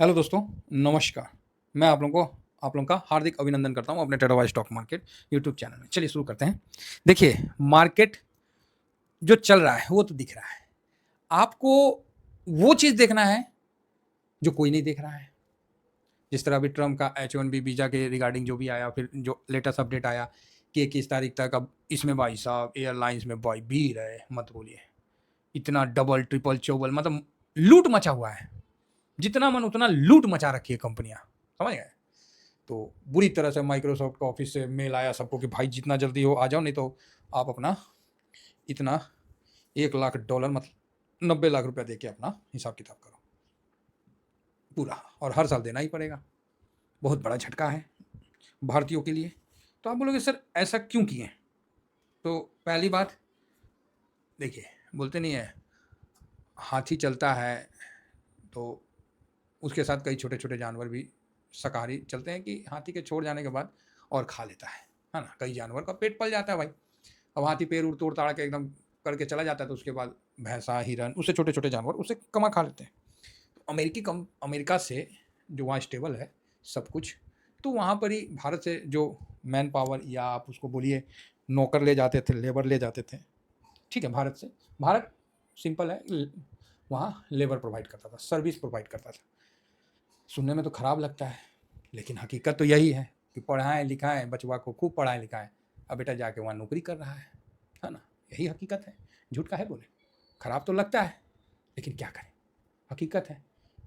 Hello दोस्तों, नमस्कार। मैं आप लोगों का हार्दिक अभिनंदन करता हूँ अपने टेरावाइज स्टॉक मार्केट यूट्यूब चैनल में। चलिए शुरू करते हैं। देखिए, मार्केट जो चल रहा है वो तो दिख रहा है। आपको वो चीज़ देखना है जो कोई नहीं देख रहा है। जिस तरह अभी ट्रम्प का H-1B वीज़ा के रिगार्डिंग जो भी आया, फिर जो लेटेस्ट अपडेट आया कि 21 तारीख तक अब इसमें भाई साहब एयरलाइंस में भाई भीड़ है, मत बोलिए। इतना डबल, ट्रिपल, चौबल मतलब लूट मचा हुआ है। जितना मन उतना लूट मचा रखी है कंपनियाँ, समझ गए? तो बुरी तरह से माइक्रोसॉफ्ट का ऑफिस से मेल आया सबको कि भाई जितना जल्दी हो आ जाओ, नहीं तो आप अपना इतना $1 लाख मतलब 90 लाख रुपया दे के अपना हिसाब किताब करो पूरा, और हर साल देना ही पड़ेगा। बहुत बड़ा झटका है भारतीयों के लिए। तो आप बोलोगे सर ऐसा क्यों किए? तो पहली बात, देखिए, बोलते नहीं है हाथी चलता है तो उसके साथ कई छोटे छोटे जानवर भी शाकाहारी चलते हैं कि हाथी के छोड़ जाने के बाद और खा लेता है ना। कई जानवर का पेट पल जाता है भाई। अब हाथी पैर उड़ तोड़ ताड़ के एकदम करके चला जाता है, तो उसके बाद भैंसा, हिरन, उससे छोटे छोटे जानवर उसे कमा खा लेते हैं। अमेरिका से जो वहाँ स्टेबल है सब कुछ, तो वहाँ पर ही भारत से जो मैन पावर या आप उसको बोलिए नौकर ले जाते थे, लेबर ले जाते थे, ठीक है, भारत से। भारत सिंपल है, वहाँ लेबर प्रोवाइड करता था, सर्विस प्रोवाइड करता था। सुनने में तो खराब लगता है, लेकिन हकीकत तो यही है कि पढ़ाएं लिखाएं, बचवा को खूब पढ़ाएं लिखाएं, अब बेटा जाके वहाँ नौकरी कर रहा है ना। यही हकीकत है, झूठ का है बोले। खराब तो लगता है, लेकिन क्या करें, हकीकत है।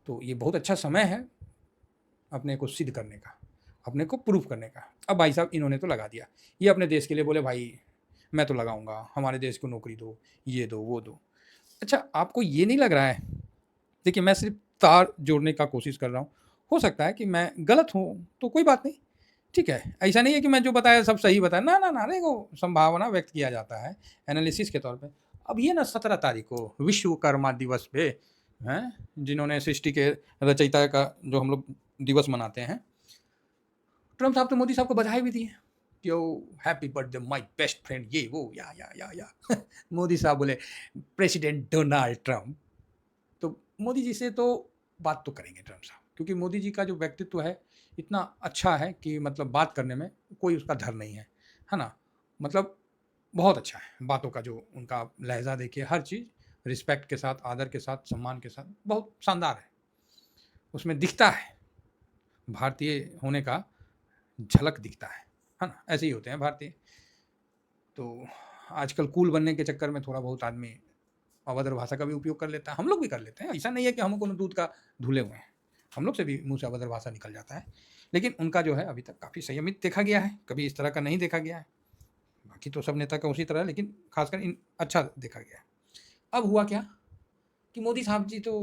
तो ये बहुत अच्छा समय है अपने को सिद्ध करने का, अपने को प्रूफ करने का। अब भाई साहब इन्होंने तो लगा दिया, ये अपने देश के लिए बोले भाई मैं तो लगाऊंगा, हमारे देश को नौकरी दो, ये दो वो दो। अच्छा, आपको ये नहीं लग रहा है? देखिए, मैं सिर्फ तार जोड़ने का कोशिश कर रहा हूँ। हो सकता है कि मैं गलत हूँ, तो कोई बात नहीं, ठीक है। ऐसा नहीं है कि मैं जो बताया सब सही बताया, ना ना ना, देखो संभावना व्यक्त किया जाता है एनालिसिस के तौर पे। अब ये ना 17 तारीख को विश्वकर्मा दिवस पे हैं, जिन्होंने सृष्टि के रचयिता का जो हम लोग दिवस मनाते हैं, ट्रम्प साहब तो मोदी साहब को बधाई भी दी है कि oh happy birthday my best friend, ये वो या मोदी साहब बोले प्रेसिडेंट डोनाल्ड ट्रम्प। तो मोदी जी से तो बात तो करेंगे ट्रम्प साहब, क्योंकि मोदी जी का जो व्यक्तित्व है इतना अच्छा है कि मतलब बात करने में कोई उसका डर नहीं है ना। मतलब बहुत अच्छा है बातों का, जो उनका लहजा देखिए, हर चीज़ रिस्पेक्ट के साथ, आदर के साथ, सम्मान के साथ, बहुत शानदार है। उसमें दिखता है भारतीय होने का, झलक दिखता है ना। ऐसे ही होते हैं भारतीय। तो आजकल कूल बनने के चक्कर में थोड़ा बहुत आदमी अभद्र भाषा का भी उपयोग कर लेता है। हम लोग भी कर लेते हैं, ऐसा नहीं है कि हम कोनो दूध का धुले हुए हैं। हम लोग से भी मुँह से अभद्र भाषा निकल जाता है, लेकिन उनका जो है अभी तक काफ़ी संयमित देखा गया है, कभी इस तरह का नहीं देखा गया है। बाकी तो सब नेता का उसी तरह है, लेकिन खासकर इन अच्छा देखा गया है। अब हुआ क्या कि मोदी साहब जी तो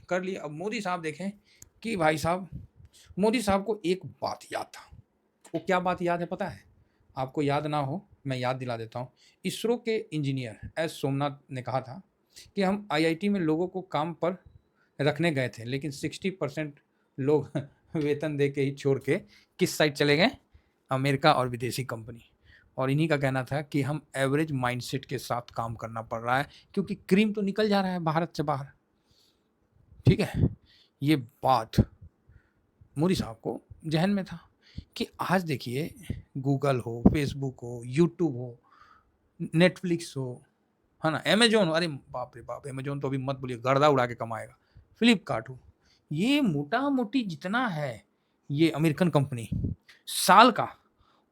कर लिए। अब मोदी साहब देखें कि भाई साहब, मोदी साहब को एक बात याद था। वो क्या बात याद है पता है? आपको याद ना हो, मैं याद दिला देता हूँ। इसरो के इंजीनियर एस सोमनाथ ने कहा था कि हम आईआईटी में लोगों को काम पर रखने गए थे, लेकिन 60% लोग वेतन दे के ही छोड़ के किस साइड चले गए? अमेरिका और विदेशी कंपनी। और इन्हीं का कहना था कि हम एवरेज माइंडसेट के साथ काम करना पड़ रहा है, क्योंकि क्रीम तो निकल जा रहा है भारत से बाहर, ठीक है। ये बात मोदी साहब को जहन में था कि आज देखिए, गूगल हो, फेसबुक हो, यूट्यूब हो, नेटफ्लिक्स हो, है ना, अमेजोन हो, अरे बाप रे बाप, अमेजोन तो अभी मत बोलिए, गर्दा उड़ा के कमाएगा। फ्लिपकार्ट हो, ये मोटा मोटी जितना है, ये अमेरिकन कंपनी साल का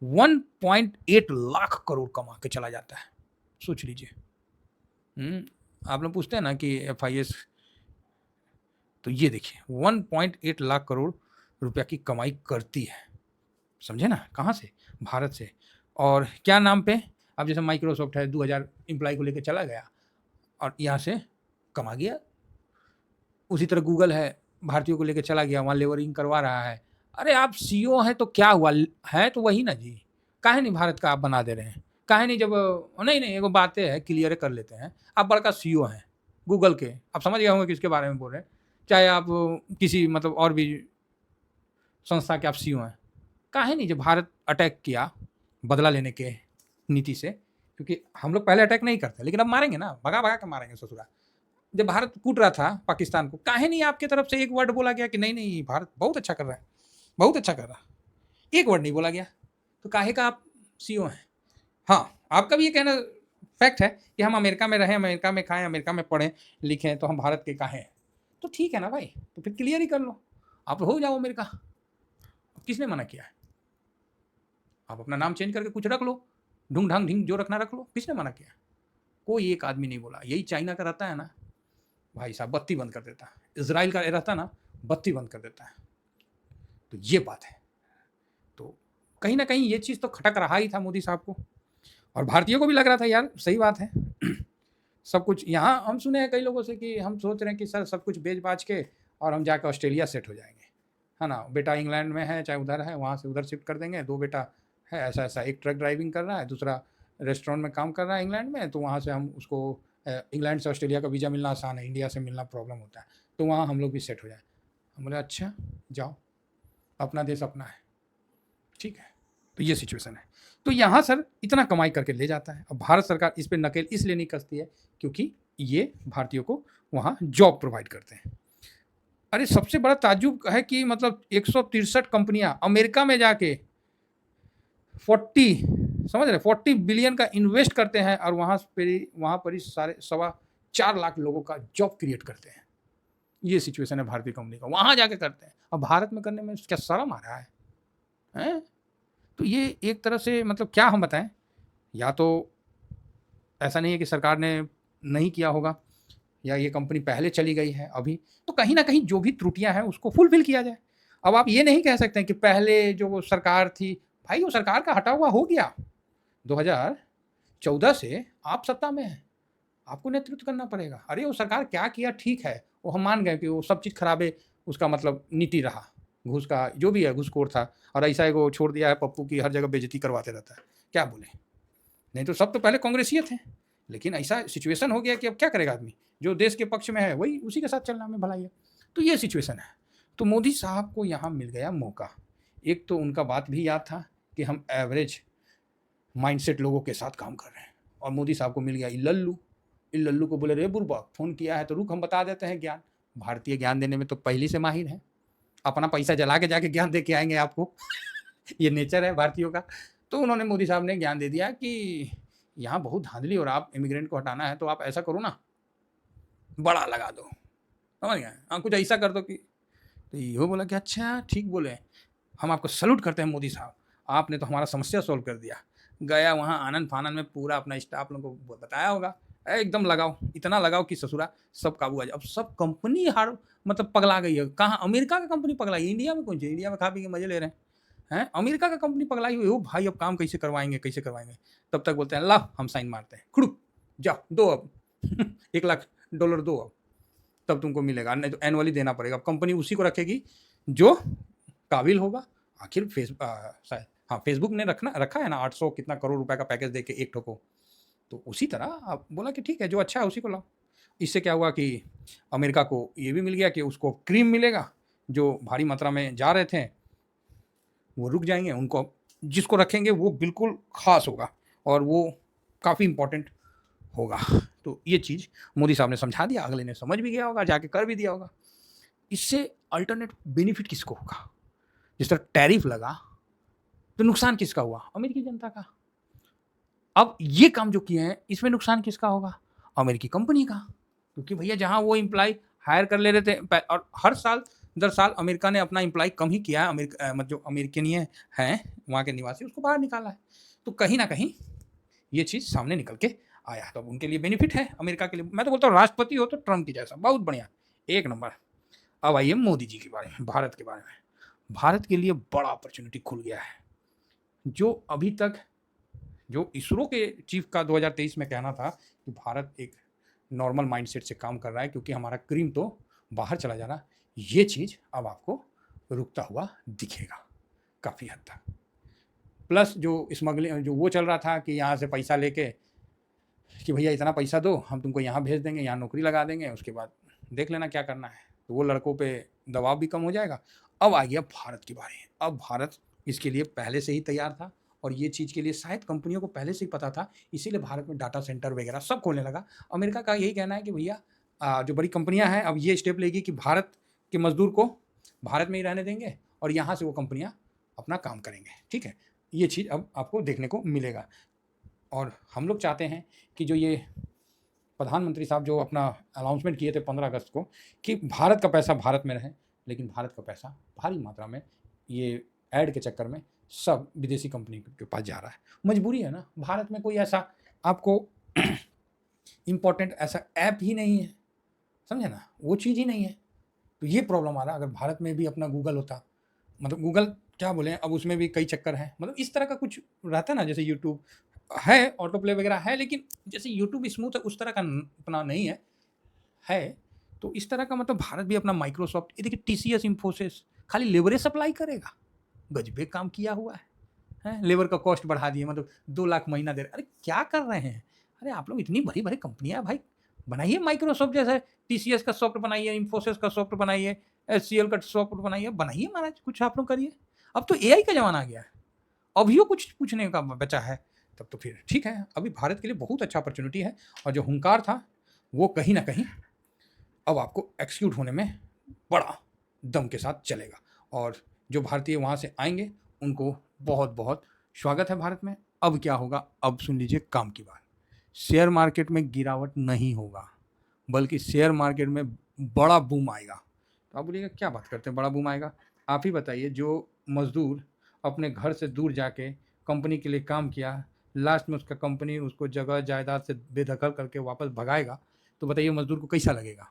1.8 लाख करोड़ कमा के चला जाता है। सोच लीजिए। आप लोग पूछते हैं ना कि FIS, तो ये देखिए 1.8 लाख करोड़ रुपया की कमाई करती है। समझे ना, कहाँ से? भारत से। और क्या नाम पे? अब जैसे माइक्रोसॉफ्ट है, 2000 एम्प्लॉय को लेकर चला गया और यहाँ से कमा गया। उसी तरह गूगल है, भारतीयों को लेकर चला गया, वहाँ लेबरिंग करवा रहा है। अरे आप CEO हैं तो क्या हुआ, है तो वही ना जी। काहे नहीं भारत का आप बना दे रहे हैं? काहे नहीं? जब नहीं नहीं, एगो बातें है, क्लियर कर लेते हैं। आप बड़का CEO हैं गूगल के, आप समझ गए होंगे किसके बारे में बोल रहे हैं। चाहे आप किसी मतलब और भी संस्था के आप CEO हैं, काहे नहीं जब भारत अटैक किया बदला लेने के नीति से, क्योंकि हम लोग पहले अटैक नहीं करते, लेकिन अब मारेंगे ना, भगा भगा के मारेंगे ससुरा। जब भारत कूट रहा था पाकिस्तान को, काहे नहीं आपके तरफ से एक वर्ड बोला गया कि नहीं नहीं भारत बहुत अच्छा कर रहा है, बहुत अच्छा कर रहा है, एक वर्ड नहीं बोला गया। तो काहे का आप सीईओ हैं? हाँ, आपका भी ये कहना फैक्ट है कि हम अमेरिका में रहें, अमेरिका में खाएं, अमेरिका में पढ़ें लिखें, तो हम भारत के काहे हैं? तो ठीक है ना भाई, तो फिर क्लियर ही कर लो, आप हो जाओ अमेरिका। किसने मना किया है? आप अपना नाम चेंज करके कुछ रख लो, ढूंढ ढांग ढिंग जो रखना रख लो, किसने मना किया? कोई एक आदमी नहीं बोला। यही चाइना का रहता है ना भाई साहब, बत्ती बंद कर देता है। इजराइल का रहता ना, बत्ती बंद कर देता है। तो ये बात है। तो कहीं ना कहीं ये चीज़ तो खटक रहा ही था मोदी साहब को, और भारतीयों को भी लग रहा था यार सही बात है। सब कुछ यहाँ हम सुने हैं कई लोगों से कि हम सोच रहे हैं कि सर सब कुछ बेच बाच के और हम जाकर ऑस्ट्रेलिया सेट हो जाएंगे, है ना। बेटा इंग्लैंड में है चाहे उधर है, वहाँ से उधर शिफ्ट कर देंगे। दो बेटा है ऐसा ऐसा, एक ट्रक ड्राइविंग कर रहा है, दूसरा रेस्टोरेंट में काम कर रहा है इंग्लैंड में, तो वहाँ से हम उसको इंग्लैंड से ऑस्ट्रेलिया का वीज़ा मिलना आसान है, इंडिया से मिलना प्रॉब्लम होता है, तो वहाँ हम लोग भी सेट हो जाए। हम बोले अच्छा जाओ, अपना देश अपना है, ठीक है। तो ये सिचुएशन है। तो यहाँ सर इतना कमाई करके ले जाता है। अब भारत सरकार इस पर नकेल इसलिए नहीं कसती है क्योंकि ये भारतीयों को वहाँ जॉब प्रोवाइड करते हैं। अरे सबसे बड़ा ताज्जुब है कि मतलब 163 कंपनियां अमेरिका में जाके 40 समझ रहे 40 बिलियन का इन्वेस्ट करते हैं और वहाँ पर ही सारे 4.25 लाख लोगों का जॉब क्रिएट करते हैं। ये सिचुएशन है भारतीय कंपनी का, वहाँ जाके करते हैं। अब भारत में करने में क्या शर्म आ रहा है, हैं? तो ये एक तरह से मतलब क्या हम बताएं, या तो ऐसा नहीं है कि सरकार ने नहीं किया होगा या ये कंपनी पहले चली गई है अभी, तो कहीं ना कहीं जो भी त्रुटियां हैं उसको फुलफिल किया जाए। अब आप ये नहीं कह सकते कि पहले जो सरकार थी, भाई वो सरकार का हटा हुआ हो गया, 2014 से आप सत्ता में हैं, आपको नेतृत्व करना पड़ेगा। अरे वो सरकार क्या किया ठीक है, वो हम मान गए कि वो सब चीज़ खराब है, उसका मतलब नीति रहा, घूस का जो भी है घूसखोर था, और ऐसा एगो छोड़ दिया है पप्पू की हर जगह बेइज्जती करवाते रहता है, क्या बोले। नहीं तो सब तो पहले कांग्रेसिये थे, लेकिन ऐसा सिचुएशन हो गया कि अब क्या करेगा आदमी, जो देश के पक्ष में है वही उसी के साथ चलना में भलाई है। तो ये सिचुएशन है। तो मोदी साहब को यहाँ मिल गया मौका। एक तो उनका बात भी याद था कि हम एवरेज माइंडसेट लोगों के साथ काम कर रहे हैं, और मोदी साहब को मिल गया लल्लू को बोले रे बुरबा फ़ोन किया है तो रुक हम बता देते हैं ज्ञान। भारतीय ज्ञान देने में तो पहले से माहिर है, अपना पैसा जला के जाके ज्ञान दे के आएंगे आपको। ये नेचर है भारतीयों का। तो उन्होंने मोदी साहब ने ज्ञान दे दिया कि यहाँ बहुत धांधली, और आप इमिग्रेंट को हटाना है तो आप ऐसा करो ना, बड़ा लगा दो, समझ गए, हाँ कुछ ऐसा कर दो कि। तो ये बोला कि अच्छा ठीक बोले, हम आपको सल्यूट करते हैं मोदी साहब, आपने तो हमारा समस्या सॉल्व कर दिया। गया वहाँ आनंद फानंद में पूरा अपना स्टाफ लोगों को बताया होगा, एकदम लगाओ, इतना लगाओ कि ससुरा सब काबू आ जाए। अब सब कंपनी हार मतलब पगला गई है। कहाँ अमेरिका का कंपनी पगलाई, इंडिया में कौन सी, इंडिया में खा पी के मजे ले रहे हैं, अमेरिका का कंपनी पगलाई हुई हो भाई, अब काम कैसे करवाएंगे कैसे करवाएंगे। तब तक बोलते हैं ला हम साइन मारते हैं, खुड़ुक जाओ दो अब $1 लाख दो अब, तब तुमको मिलेगा, नहीं तो एनुअली देना पड़ेगा। अब कंपनी उसी को रखेगी जो काबिल होगा। आखिर फेसबुक ने रखा है ना 800 कितना करोड़ रुपए का पैकेज दे के एक ठोको, तो उसी तरह आप बोला कि ठीक है जो अच्छा है उसी को लाओ। इससे क्या हुआ कि अमेरिका को ये भी मिल गया कि उसको क्रीम मिलेगा, जो भारी मात्रा में जा रहे थे वो रुक जाएंगे, उनको जिसको रखेंगे वो बिल्कुल ख़ास होगा और वो काफ़ी इम्पोर्टेंट होगा। तो ये चीज़ मोदी साहब ने समझा दिया, अगले ने समझ भी गया होगा, जाके कर भी दिया होगा। इससे अल्टरनेट बेनिफिट किसको होगा? जिस तरह टैरिफ लगा तो नुकसान किसका हुआ? अमेरिकी जनता का। अब ये काम जो किए हैं इसमें नुकसान किसका होगा? अमेरिकी कंपनी का, क्योंकि भैया जहाँ वो एम्प्लॉय हायर कर ले रहे थे, और हर साल दर साल अमेरिका ने अपना एम्प्लॉय कम ही किया है। मतलब जो अमेरिकन हैं वहाँ के निवासी, उसको बाहर निकाला है। तो कहीं ना कहीं ये चीज़ सामने निकल के आया, तो उनके लिए बेनिफिट है, अमेरिका के लिए। मैं तो बोलता हूँ राष्ट्रपति हो तो ट्रम्प की जैसा, बहुत बढ़िया, एक नंबर। अब आइए मोदी जी के बारे में, भारत के बारे में। भारत के लिए बड़ा अपॉर्चुनिटी खुल गया है। जो अभी तक जो इसरो के चीफ का 2023 में कहना था कि भारत एक नॉर्मल माइंडसेट से काम कर रहा है क्योंकि हमारा क्रीम तो बाहर चला जा रहा, ये चीज़ अब आपको रुकता हुआ दिखेगा काफ़ी हद तक। प्लस जो स्मगलिंग जो वो चल रहा था कि यहाँ से पैसा लेके कि भैया इतना पैसा दो हम तुमको यहाँ भेज देंगे, यहाँ नौकरी लगा देंगे, उसके बाद देख लेना क्या करना है, तो वो लड़कों पे दबाव भी कम हो जाएगा। अब आ गया भारत की बारी। अब भारत इसके लिए पहले से ही तैयार था, और ये चीज़ के लिए शायद कंपनियों को पहले से ही पता था, इसीलिए भारत में डाटा सेंटर वगैरह सब खोलने लगा। अमेरिका का यही कहना है कि भैया जो बड़ी कंपनियां हैं अब ये स्टेप लेगी कि भारत के मजदूर को भारत में ही रहने देंगे और यहाँ से वो कंपनियां अपना काम करेंगे। ठीक है, ये चीज़ अब आपको देखने को मिलेगा। और हम लोग चाहते हैं कि जो ये प्रधानमंत्री साहब जो अपना अनाउंसमेंट किए थे 15 अगस्त को कि भारत का पैसा भारत में रहे, लेकिन भारत का पैसा भारी मात्रा में ये ऐड के चक्कर में सब विदेशी कंपनी के पास जा रहा है। मजबूरी है ना, भारत में कोई ऐसा आपको इम्पोर्टेंट ऐसा ऐप ही नहीं है, समझे ना, वो चीज़ ही नहीं है। तो ये प्रॉब्लम आ रहा है। अगर भारत में भी अपना गूगल होता, मतलब गूगल क्या बोले, अब उसमें भी कई चक्कर हैं, मतलब इस तरह का कुछ रहता है ना, जैसे यूट्यूब है, ऑटो प्ले वगैरह है, लेकिन जैसे यूट्यूब स्मूथ है उस तरह का अपना नहीं है। तो इस तरह का मतलब भारत भी अपना माइक्रोसॉफ्ट, ये देखिए टीसीएस इंफोसिस खाली लेबर सप्लाई करेगा, गजबे काम किया हुआ है, लेबर का कॉस्ट बढ़ा दिए, मतलब 2 लाख महीना दे रहे। अरे क्या कर रहे हैं, अरे आप लोग इतनी बड़ी बड़ी कंपनियां भाई बनाइए, माइक्रोसॉफ्ट जैसे टीसीएस का सॉफ्ट बनाइए, इंफोसिस का सॉफ्ट बनाइए, एचसीएल का सॉफ्ट बनाइए, बनाइए महाराज, कुछ आप लोग करिए। अब तो एआई का जमाना आ गया है, अभी कुछ पूछने का बचा है, तब तो फिर ठीक है, अभी भारत के लिए बहुत अच्छा अपॉर्चुनिटी है। और जो हुंकार था वो कहीं ना कहीं अब आपको एक्सिक्यूट होने में बड़ा दम के साथ चलेगा। और जो भारतीय वहाँ से आएंगे उनको बहुत बहुत स्वागत है भारत में। अब क्या होगा, अब सुन लीजिए काम की बात, शेयर मार्केट में गिरावट नहीं होगा, बल्कि शेयर मार्केट में बड़ा बूम आएगा। तो आप बोलिएगा क्या बात करते हैं, बड़ा बूम आएगा? आप ही बताइए, जो मजदूर अपने घर से दूर जाके कंपनी के लिए काम किया, लास्ट में उसका कंपनी उसको जगह जायदाद से बेदखल करके वापस भगाएगा, तो बताइए मजदूर को कैसा लगेगा,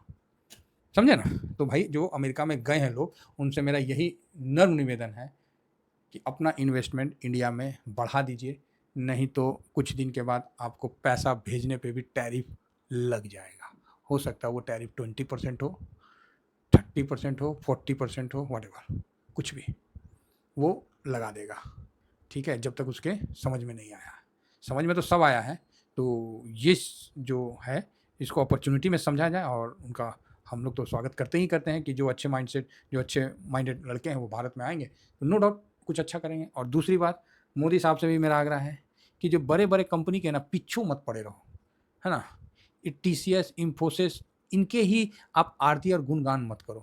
समझे ना। तो भाई जो अमेरिका में गए हैं लोग, उनसे मेरा यही नर्म निवेदन है कि अपना इन्वेस्टमेंट इंडिया में बढ़ा दीजिए, नहीं तो कुछ दिन के बाद आपको पैसा भेजने पे भी टैरिफ लग जाएगा। हो सकता है वो टैरिफ 20% हो, 30% हो, 40% हो, वॉटेवर, कुछ भी वो लगा देगा। ठीक है, जब तक उसके समझ में नहीं आया। समझ में तो सब आया है, तो ये जो है इसको अपॉर्चुनिटी में समझा जाए। और उनका हम लोग तो स्वागत करते ही करते हैं कि जो अच्छे माइंडसेट, जो अच्छे माइंडेड लड़के हैं वो भारत में आएंगे तो नो डाउट कुछ अच्छा करेंगे। और दूसरी बात, मोदी साहब से भी मेरा आग्रह है कि जो बड़े बड़े कंपनी के ना पीछू मत पड़े रहो, है ना। टीसीएस, इंफोसिस, इनके ही आप आरती और गुणगान मत करो।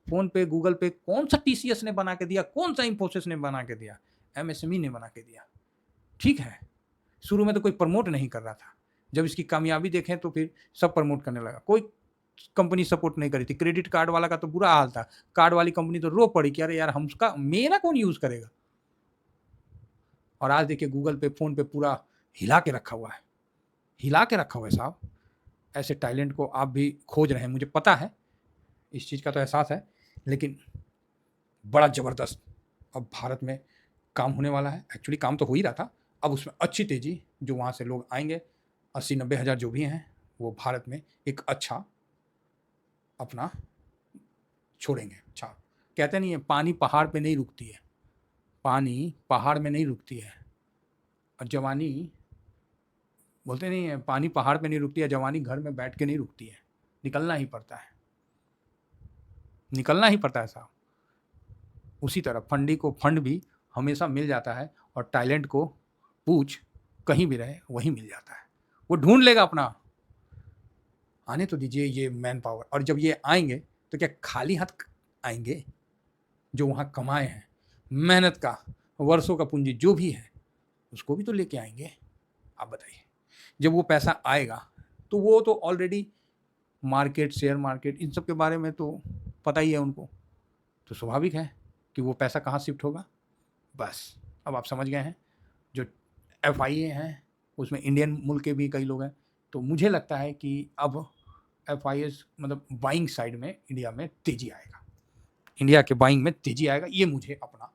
फ़ोन पे, गूगल पे कौन सा टीसीएस ने बना के दिया, कौन सा इंफोसिस ने बना के दिया, एमएसएमई ने बना के दिया। ठीक है, शुरू में तो कोई प्रमोट नहीं कर रहा था, जब इसकी कामयाबी देखें तो फिर सब प्रमोट करने लगा। कोई कंपनी सपोर्ट नहीं करी थी, क्रेडिट कार्ड वाला का तो बुरा हाल था, कार्ड वाली कंपनी तो रो पड़ी कि अरे यार हम उसका, मेरा कौन यूज़ करेगा। और आज देखिए गूगल पे, फ़ोन पे पूरा हिला के रखा हुआ है, हिला के रखा हुआ है साहब। ऐसे टैलेंट को आप भी खोज रहे हैं, मुझे पता है, इस चीज़ का तो एहसास है, लेकिन बड़ा ज़बरदस्त अब भारत में काम होने वाला है। एक्चुअली काम तो हो ही रहा था, अब उसमें अच्छी तेज़ी, जो वहाँ से लोग आएंगे 80-90 हज़ार जो भी हैं, वो भारत में एक अच्छा अपना छोड़ेंगे। अच्छा, कहते नहीं है पानी पहाड़ पे नहीं रुकती है, पानी पहाड़ में नहीं रुकती है, और जवानी, बोलते नहीं है पानी पहाड़ पे नहीं रुकती है, जवानी घर में बैठ के नहीं रुकती है, निकलना ही पड़ता है, निकलना ही पड़ता है साहब। उसी तरह फंडी को फंड भी हमेशा मिल जाता है, और टैलेंट को पूछ कहीं भी रहे वहीं मिल जाता है, वो ढूंढ लेगा अपना। आने तो दीजिए ये मैन पावर। और जब ये आएंगे तो क्या खाली हाथ आएंगे? जो वहाँ कमाए हैं, मेहनत का, वर्षों का पूंजी जो भी है, उसको भी तो लेके आएंगे। आप बताइए, जब वो पैसा आएगा तो वो तो ऑलरेडी मार्केट, शेयर मार्केट, इन सब के बारे में तो पता ही है उनको, तो स्वाभाविक है कि वो पैसा कहाँ शिफ्ट होगा। बस अब आप समझ गए हैं। जो एफआईए हैं उसमें इंडियन मुल्क के भी कई लोग हैं, तो मुझे लगता है कि अब एफआईएस मतलब बाइंग साइड में इंडिया में तेज़ी आएगा, इंडिया के बाइंग में तेज़ी आएगा, ये मुझे अपना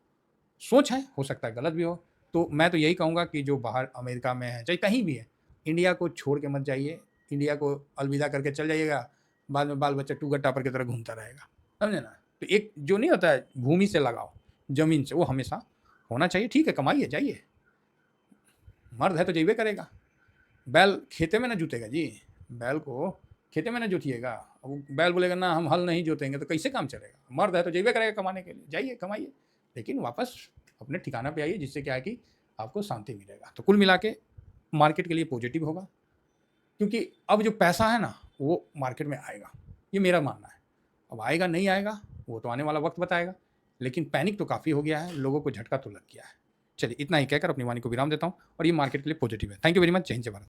सोच है, हो सकता है गलत भी हो। तो मैं तो यही कहूँगा कि जो बाहर अमेरिका में है, चाहे कहीं भी है, इंडिया को छोड़ के मत जाइए, इंडिया को अलविदा करके चल जाइएगा, बाद में बाल बच्चा टूगर टापर की तरह घूमता रहेगा, समझे ना। तो एक जो नहीं होता है भूमि से लगाओ, ज़मीन से, वो हमेशा होना चाहिए। ठीक है, कमाइए, जाइए, मर्द है तो जइबे करेगा। बैल खेते में ना जुतेगा जी, बैल को खेते में ना जोतिएगा। वो बैल बोलेगा ना हम हल नहीं जोतेंगे, तो कैसे काम चलेगा। मर्द है तो जइबे करेगा कमाने के लिए, जाइए कमाइए, लेकिन वापस अपने ठिकाना पे आइए, जिससे क्या है कि आपको शांति मिलेगा। तो कुल मिला के मार्केट के लिए पॉजिटिव होगा, क्योंकि अब जो पैसा है ना वो मार्केट में आएगा, ये मेरा मानना है। अब आएगा नहीं आएगा वो तो आने वाला वक्त बताएगा, लेकिन पैनिक तो काफ़ी हो गया है, लोगों को झटका तो लग गया है। चलिए इतना ही कहकर अपनी वाणी को विराम देता हूँ और ये मार्केट के लिए पॉजिटिव है। Thank you very much. जय हिंद जय भारत।